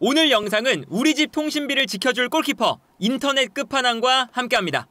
오늘 영상은 우리 집 통신비를 지켜줄 골키퍼 인터넷 끝판왕과 함께합니다.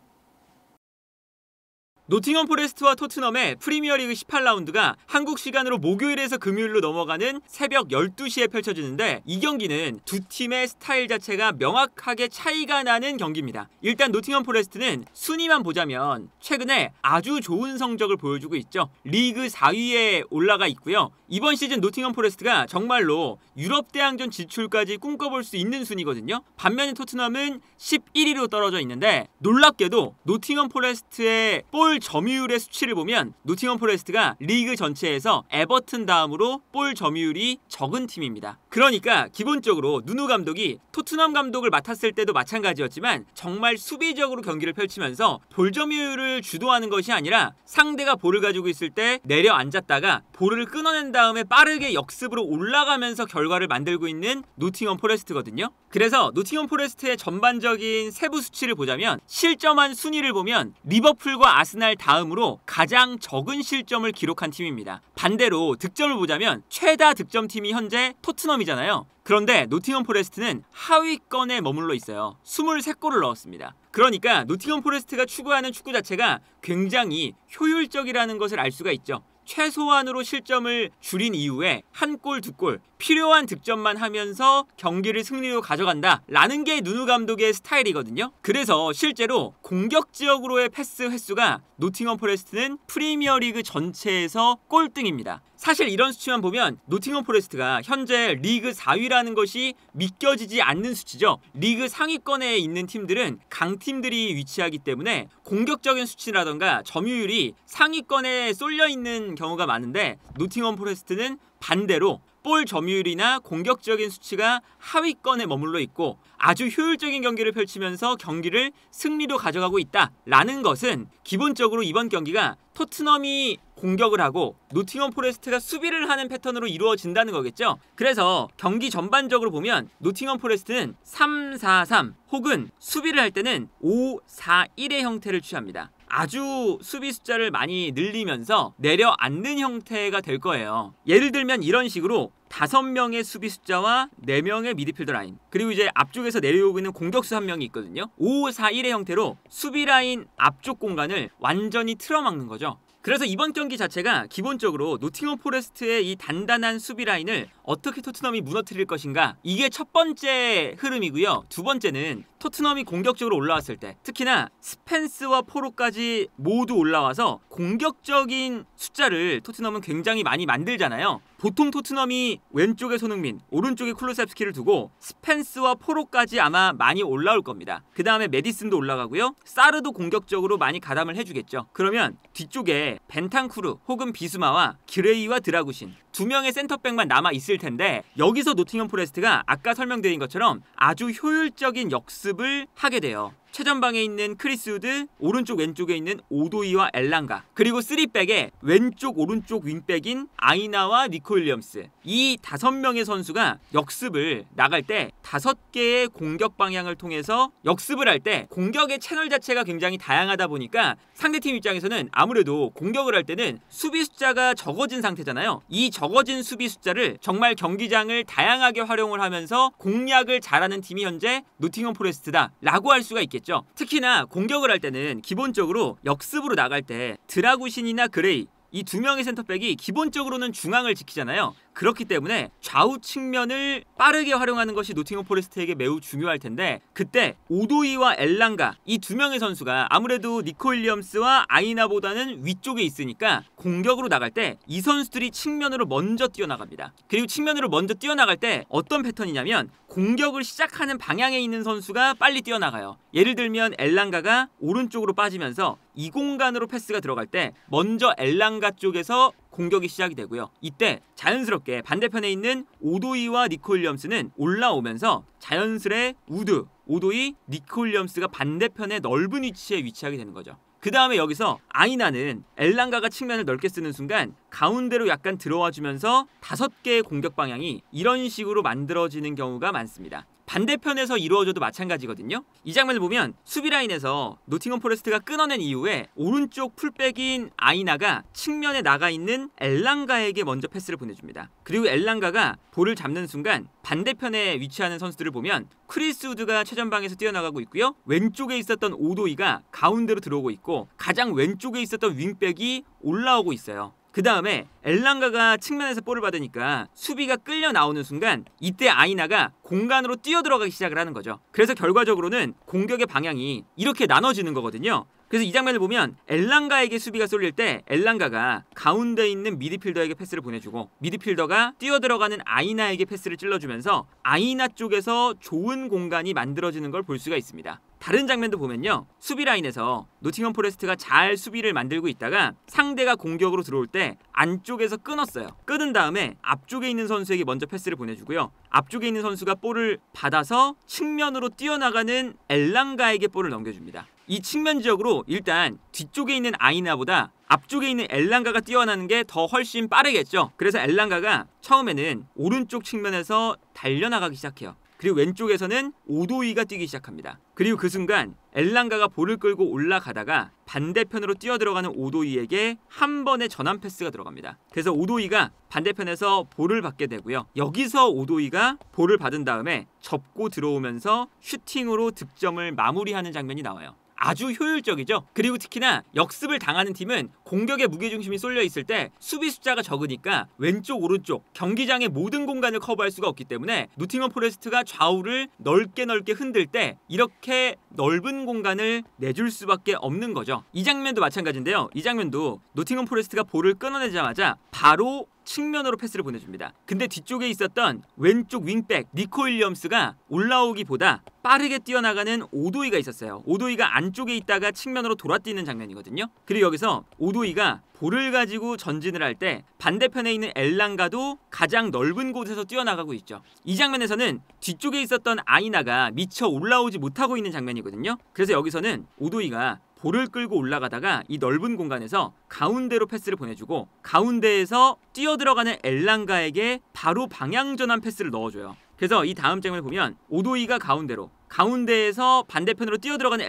노팅엄 포레스트와 토트넘의 프리미어리그 18라운드가 한국 시간으로 목요일에서 금요일로 넘어가는 새벽 12시에 펼쳐지는데 이 경기는 두 팀의 스타일 자체가 명확하게 차이가 나는 경기입니다. 일단 노팅엄 포레스트는 순위만 보자면 최근에 아주 좋은 성적을 보여주고 있죠. 리그 4위에 올라가 있고요. 이번 시즌 노팅엄 포레스트가 정말로 유럽 대항전 진출까지 꿈꿔볼 수 있는 순위거든요. 반면에 토트넘은 11위로 떨어져 있는데 놀랍게도 노팅엄 포레스트의 볼 점유율의 수치를 보면 노팅엄 포레스트가 리그 전체에서 에버튼 다음으로 볼 점유율이 적은 팀입니다. 그러니까 기본적으로 누누 감독이 토트넘 감독을 맡았을 때도 마찬가지였지만 정말 수비적으로 경기를 펼치면서 볼 점유율을 주도하는 것이 아니라 상대가 볼을 가지고 있을 때 내려앉았다가 볼을 끊어낸 다음에 빠르게 역습으로 올라가면서 결과를 만들고 있는 노팅엄 포레스트거든요. 그래서 노팅엄 포레스트의 전반적인 세부 수치를 보자면 실점한 순위를 보면 리버풀과 아스날 다음으로 가장 적은 실점을 기록한 팀입니다. 반대로 득점을 보자면 최다 득점팀이 현재 토트넘이잖아요. 그런데 노팅엄 포레스트는 하위권에 머물러 있어요. 23골을 넣었습니다. 그러니까 노팅엄 포레스트가 추구하는 축구 자체가 굉장히 효율적이라는 것을 알 수가 있죠. 최소한으로 실점을 줄인 이후에 한 골, 두 골 필요한 득점만 하면서 경기를 승리로 가져간다 라는 게 누누 감독의 스타일이거든요. 그래서 실제로 공격 지역으로의 패스 횟수가 노팅엄 포레스트는 프리미어리그 전체에서 꼴등입니다. 사실 이런 수치만 보면 노팅엄 포레스트가 현재 리그 4위라는 것이 믿겨지지 않는 수치죠. 리그 상위권에 있는 팀들은 강팀들이 위치하기 때문에 공격적인 수치라던가 점유율이 상위권에 쏠려 있는 경우가 많은데 노팅엄 포레스트는 반대로 볼 점유율이나 공격적인 수치가 하위권에 머물러 있고 아주 효율적인 경기를 펼치면서 경기를 승리로 가져가고 있다라는 것은 기본적으로 이번 경기가 토트넘이 공격을 하고 노팅엄 포레스트가 수비를 하는 패턴으로 이루어진다는 거겠죠. 그래서 경기 전반적으로 보면 노팅엄 포레스트는 3-4-3 혹은 수비를 할 때는 5-4-1의 형태를 취합니다. 아주 수비 숫자를 많이 늘리면서 내려앉는 형태가 될 거예요. 예를 들면 이런 식으로 5명의 수비 숫자와 4명의 미드필더 라인 그리고 이제 앞쪽에서 내려오고 있는 공격수 1명이 있거든요. 5-4-1의 형태로 수비 라인 앞쪽 공간을 완전히 틀어막는 거죠. 그래서 이번 경기 자체가 기본적으로 노팅엄 포레스트의 이 단단한 수비 라인을 어떻게 토트넘이 무너뜨릴 것인가 이게 첫 번째 흐름이고요. 두 번째는 토트넘이 공격적으로 올라왔을 때 특히나 스펜스와 포로까지 모두 올라와서 공격적인 숫자를 토트넘은 굉장히 많이 만들잖아요. 보통 토트넘이 왼쪽에 손흥민, 오른쪽에 쿨루셉스키를 두고 스펜스와 포로까지 아마 많이 올라올 겁니다. 그 다음에 메디슨도 올라가고요. 사르도 공격적으로 많이 가담을 해주겠죠. 그러면 뒤쪽에 벤탄쿠르 혹은 비수마와 기레이와 드라구신 2명의 센터백만 남아있을 텐데 여기서 노팅엄 포레스트가 아까 설명드린 것처럼 아주 효율적인 역습을 하게 돼요. 최전방에 있는 크리스 우드, 오른쪽 왼쪽에 있는 오도이와 엘랑가 그리고 3백에 왼쪽 오른쪽 윙백인 아이나와 니코 윌리엄스 이 5명의 선수가 역습을 나갈 때 5개의 공격 방향을 통해서 역습을 할 때 공격의 채널 자체가 굉장히 다양하다 보니까 상대팀 입장에서는 아무래도 공격을 할 때는 수비 숫자가 적어진 상태잖아요. 이 적어진 수비 숫자를 정말 경기장을 다양하게 활용을 하면서 공략을 잘하는 팀이 현재 노팅엄 포레스트다 라고 할 수가 있겠죠. 특히나 공격을 할 때는 기본적으로 역습으로 나갈 때 드라구신이나 그레이 이 2명의 센터백이 기본적으로는 중앙을 지키잖아요. 그렇기 때문에 좌우 측면을 빠르게 활용하는 것이 노팅엄 포레스트에게 매우 중요할 텐데 그때 오도이와 엘랑가 이 2명의 선수가 아무래도 니코 윌리엄스와 아이나보다는 위쪽에 있으니까 공격으로 나갈 때 이 선수들이 측면으로 먼저 뛰어나갑니다. 그리고 측면으로 먼저 뛰어나갈 때 어떤 패턴이냐면 공격을 시작하는 방향에 있는 선수가 빨리 뛰어나가요. 예를 들면 엘랑가가 오른쪽으로 빠지면서 이 공간으로 패스가 들어갈 때 먼저 엘랑가 쪽에서 공격이 시작이 되고요. 이때 자연스럽게 반대편에 있는 오도이와 니코 윌리엄스는 올라오면서 자연스레 우드, 오도이, 니코 윌리엄스가 반대편의 넓은 위치에 위치하게 되는 거죠. 그 다음에 여기서 아이나는 엘랑가가 측면을 넓게 쓰는 순간 가운데로 약간 들어와 주면서 5개의 공격 방향이 이런 식으로 만들어지는 경우가 많습니다. 반대편에서 이루어져도 마찬가지거든요. 이 장면을 보면 수비 라인에서 노팅엄 포레스트가 끊어낸 이후에 오른쪽 풀백인 아이나가 측면에 나가 있는 엘랑가에게 먼저 패스를 보내줍니다. 그리고 엘랑가가 볼을 잡는 순간 반대편에 위치하는 선수들을 보면 크리스 우드가 최전방에서 뛰어나가고 있고요. 왼쪽에 있었던 오도이가 가운데로 들어오고 있고 가장 왼쪽에 있었던 윙백이 올라오고 있어요. 그 다음에 엘랑가가 측면에서 볼을 받으니까 수비가 끌려 나오는 순간 이때 아이나가 공간으로 뛰어들어가기 시작을 하는 거죠. 그래서 결과적으로는 공격의 방향이 이렇게 나눠지는 거거든요. 그래서 이 장면을 보면 엘랑가에게 수비가 쏠릴 때 엘랑가가 가운데 있는 미드필더에게 패스를 보내주고 미드필더가 뛰어들어가는 아이나에게 패스를 찔러주면서 아이나 쪽에서 좋은 공간이 만들어지는 걸 볼 수가 있습니다. 다른 장면도 보면요. 수비 라인에서 노팅엄 포레스트가 잘 수비를 만들고 있다가 상대가 공격으로 들어올 때 안쪽에서 끊었어요. 끊은 다음에 앞쪽에 있는 선수에게 먼저 패스를 보내주고요. 앞쪽에 있는 선수가 볼을 받아서 측면으로 뛰어나가는 엘랑가에게 볼을 넘겨줍니다. 이 측면 지역으로 일단 뒤쪽에 있는 아이나보다 앞쪽에 있는 엘랑가가 뛰어나는 게 더 훨씬 빠르겠죠. 그래서 엘랑가가 처음에는 오른쪽 측면에서 달려나가기 시작해요. 그리고 왼쪽에서는 오도이가 뛰기 시작합니다. 그리고 그 순간 엘랑가가 볼을 끌고 올라가다가 반대편으로 뛰어들어가는 오도이에게 한 번의 전환 패스가 들어갑니다. 그래서 오도이가 반대편에서 볼을 받게 되고요. 여기서 오도이가 볼을 받은 다음에 접고 들어오면서 슈팅으로 득점을 마무리하는 장면이 나와요. 아주 효율적이죠. 그리고 특히나 역습을 당하는 팀은 공격의 무게중심이 쏠려 있을 때 수비 숫자가 적으니까 왼쪽 오른쪽 경기장의 모든 공간을 커버할 수가 없기 때문에 노팅엄 포레스트가 좌우를 넓게 흔들 때 이렇게 넓은 공간을 내줄 수밖에 없는 거죠. 이 장면도 마찬가지인데요. 이 장면도 노팅엄 포레스트가 볼을 끊어내자마자 바로 측면으로 패스를 보내줍니다. 근데 뒤쪽에 있었던 왼쪽 윙백 니코 윌리엄스가 올라오기보다 빠르게 뛰어나가는 오도이가 있었어요. 오도이가 안쪽에 있다가 측면으로 돌아뛰는 장면이거든요. 그리고 여기서 오도이가 볼을 가지고 전진을 할 때 반대편에 있는 엘랑가도 가장 넓은 곳에서 뛰어나가고 있죠. 이 장면에서는 뒤쪽에 있었던 아이나가 미처 올라오지 못하고 있는 장면이거든요. 그래서 여기서는 오도이가 볼을 끌고 올라가다가 이 넓은 공간에서 가운데로 패스를 보내주고 가운데에서 뛰어들어가는 엘랑가에게 바로 방향 전환 패스를 넣어줘요. 그래서 이 다음 장면을 보면 오도이가 가운데에서 반대편으로 뛰어들어가는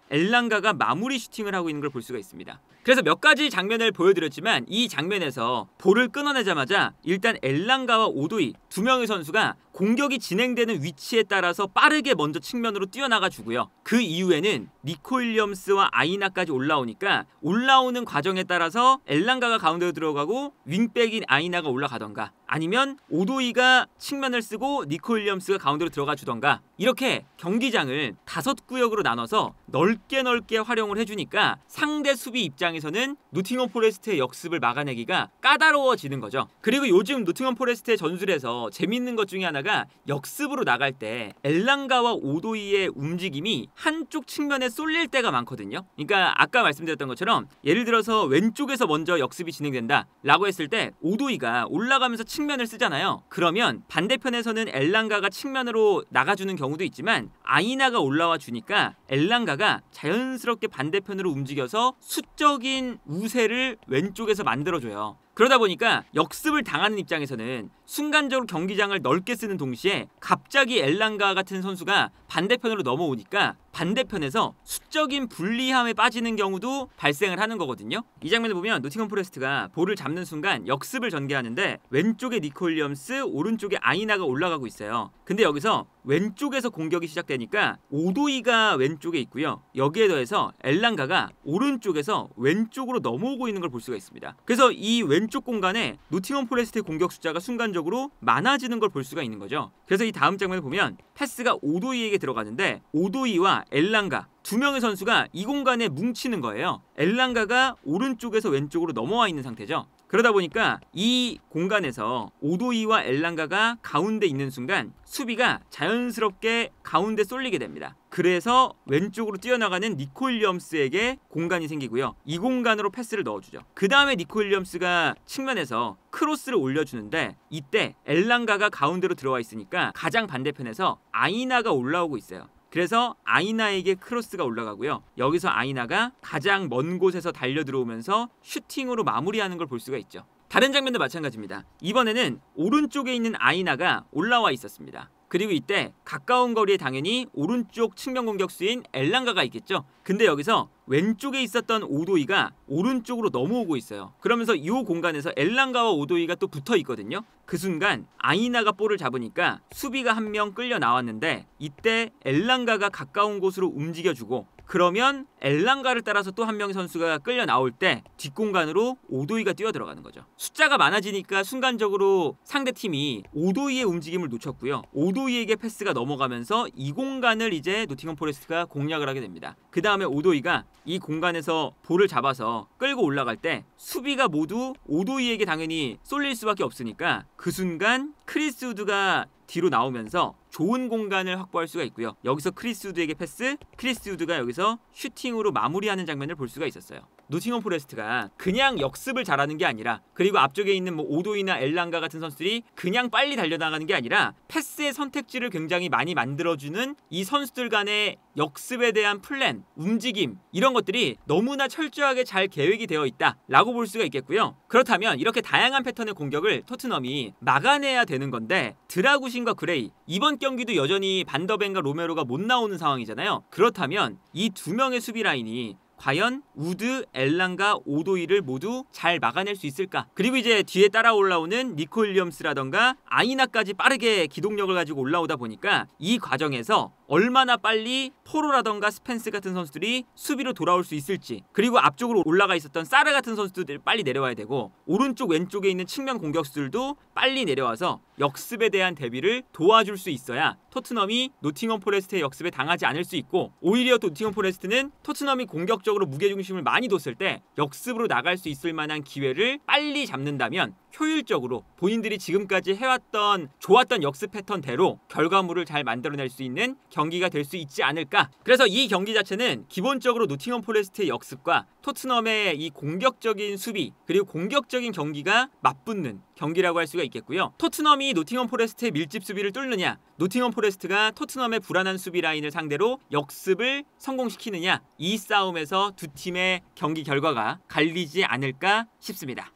엘랑가가 마무리 슈팅을 하고 있는 걸 볼 수가 있습니다. 그래서 몇 가지 장면을 보여드렸지만 이 장면에서 볼을 끊어내자마자 일단 엘랑가와 오도이 두 명의 선수가 공격이 진행되는 위치에 따라서 빠르게 먼저 측면으로 뛰어나가 주고요. 그 이후에는 니코 윌리엄스와 아이나까지 올라오니까 올라오는 과정에 따라서 엘랑가가 가운데로 들어가고 윙백인 아이나가 올라가던가 아니면 오도이가 측면을 쓰고 니코 윌리엄스가 가운데로 들어가 주던가 이렇게 경기장을 5구역으로 나눠서 넓게 활용을 해주니까 상대 수비 입장에서는 노팅엄 포레스트의 역습을 막아내기가 까다로워지는 거죠. 그리고 요즘 노팅엄 포레스트의 전술에서 재밌는 것 중에 하나가 역습으로 나갈 때 엘랑가와 오도이의 움직임이 한쪽 측면에 쏠릴 때가 많거든요. 그러니까 아까 말씀드렸던 것처럼 예를 들어서 왼쪽에서 먼저 역습이 진행된다 라고 했을 때 오도이가 올라가면서 측면을 쓰잖아요. 그러면 반대편에서는 엘랑가가 측면으로 나가주는 경우도 있지만 아이나가 올라와 주니까 엘랑가가 자연스럽게 반대편으로 움직여서 수적인 우세를 왼쪽에서 만들어줘요. 그러다 보니까 역습을 당하는 입장에서는 순간적으로 경기장을 넓게 쓰는 동시에 갑자기 엘랑가 같은 선수가 반대편으로 넘어오니까 반대편에서 수적인 불리함에 빠지는 경우도 발생을 하는 거거든요. 이 장면을 보면 노팅엄 포레스트가 볼을 잡는 순간 역습을 전개하는데 왼쪽에 니코 윌리엄스, 오른쪽에 아이나가 올라가고 있어요. 근데 여기서 왼쪽에서 공격이 시작되니까 오도이가 왼쪽에 있고요. 여기에 더해서 엘랑가가 오른쪽에서 왼쪽으로 넘어오고 있는 걸 볼 수가 있습니다. 그래서 이 왼쪽 공간에 노팅엄 포레스트의 공격 숫자가 순간적으로 많아지는 걸 볼 수가 있는 거죠. 그래서 이 다음 장면을 보면 패스가 오도이에게 들어가는데 오도이와 엘랑가 두 명의 선수가 이 공간에 뭉치는 거예요. 엘랑가가 오른쪽에서 왼쪽으로 넘어와 있는 상태죠. 그러다 보니까 이 공간에서 오도이와 엘랑가가 가운데 있는 순간 수비가 자연스럽게 가운데 쏠리게 됩니다. 그래서 왼쪽으로 뛰어나가는 니코 윌리엄스에게 공간이 생기고요. 이 공간으로 패스를 넣어주죠. 그 다음에 니코 윌리엄스가 측면에서 크로스를 올려주는데 이때 엘랑가가 가운데로 들어와 있으니까 가장 반대편에서 아이나가 올라오고 있어요. 그래서 아이나에게 크로스가 올라가고요. 여기서 아이나가 가장 먼 곳에서 달려 들어오면서 슈팅으로 마무리하는 걸 볼 수가 있죠. 다른 장면도 마찬가지입니다. 이번에는 오른쪽에 있는 아이나가 올라와 있었습니다. 그리고 이때 가까운 거리에 당연히 오른쪽 측면 공격수인 엘랑가가 있겠죠. 근데 여기서 왼쪽에 있었던 오도이가 오른쪽으로 넘어오고 있어요. 그러면서 이 공간에서 엘랑가와 오도이가 또 붙어 있거든요. 그 순간 아이나가 볼을 잡으니까 수비가 한 명 끌려 나왔는데 이때 엘랑가가 가까운 곳으로 움직여주고, 그러면 엘랑가를 따라서 또 한 명의 선수가 끌려 나올 때 뒷공간으로 오도이가 뛰어들어가는 거죠. 숫자가 많아지니까 순간적으로 상대팀이 오도이의 움직임을 놓쳤고요. 오도이에게 패스가 넘어가면서 이 공간을 이제 노팅엄 포레스트가 공략을 하게 됩니다. 그 다음에 오도이가 이 공간에서 볼을 잡아서 끌고 올라갈 때 수비가 모두 오도이에게 당연히 쏠릴 수밖에 없으니까 그 순간 크리스 우드가 뒤로 나오면서 좋은 공간을 확보할 수가 있고요. 여기서 크리스 우드에게 패스, 크리스 우드가 여기서 슈팅으로 마무리하는 장면을 볼 수가 있었어요. 노팅엄 포레스트가 그냥 역습을 잘하는 게 아니라, 그리고 앞쪽에 있는 뭐 오도이나 엘랑가 같은 선수들이 그냥 빨리 달려나가는 게 아니라 패스의 선택지를 굉장히 많이 만들어주는 이 선수들 간의 역습에 대한 플랜, 움직임, 이런 것들이 너무나 철저하게 잘 계획이 되어 있다라고 볼 수가 있겠고요. 그렇다면 이렇게 다양한 패턴의 공격을 토트넘이 막아내야 되는 건데, 드라구신과 그레이, 이번 경기도 여전히 반더벤과 로메로가 못 나오는 상황이잖아요. 그렇다면 이 두 명의 수비 라인이 과연 우드, 엘랑가, 오도이를 모두 잘 막아낼 수 있을까? 그리고 이제 뒤에 따라 올라오는 니코 윌리엄스라던가 아이나까지 빠르게 기동력을 가지고 올라오다 보니까 이 과정에서 얼마나 빨리 포로라던가 스펜스 같은 선수들이 수비로 돌아올 수 있을지, 그리고 앞쪽으로 올라가 있었던 사르 같은 선수들이 빨리 내려와야 되고, 오른쪽 왼쪽에 있는 측면 공격수들도 빨리 내려와서 역습에 대한 대비를 도와줄 수 있어야 토트넘이 노팅엄 포레스트의 역습에 당하지 않을 수 있고, 오히려 노팅엄 포레스트는 토트넘이 공격적으로 무게중심을 많이 뒀을 때 역습으로 나갈 수 있을 만한 기회를 빨리 잡는다면 효율적으로 본인들이 지금까지 해왔던 좋았던 역습 패턴대로 결과물을 잘 만들어낼 수 있는 경기가 될 수 있지 않을까. 그래서 이 경기 자체는 기본적으로 노팅엄 포레스트의 역습과 토트넘의 이 공격적인 수비, 그리고 공격적인 경기가 맞붙는 경기라고 할 수가 있겠고요. 토트넘이 노팅엄 포레스트의 밀집 수비를 뚫느냐, 노팅엄 포레스트가 토트넘의 불안한 수비 라인을 상대로 역습을 성공시키느냐, 이 싸움에서 두 팀의 경기 결과가 갈리지 않을까 싶습니다.